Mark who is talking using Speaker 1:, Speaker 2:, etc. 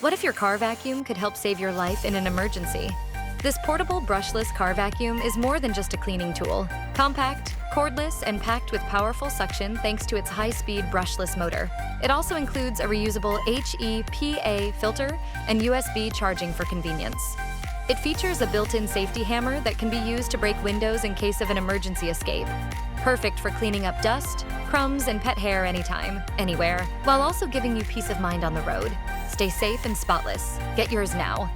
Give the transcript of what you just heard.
Speaker 1: What if your car vacuum could help save your life in an emergency? This portable brushless car vacuum is more than just a cleaning tool. Compact, cordless, and packed with powerful suction thanks to its high-speed brushless motor. It also includes a reusable HEPA filter and USB charging for convenience. It features a built-in safety hammer that can be used to break windows in case of an emergency escape. Perfect for cleaning up dust, crumbs, and pet hair anytime, anywhere, while also giving you peace of mind on the road. Stay safe and spotless. Get yours now.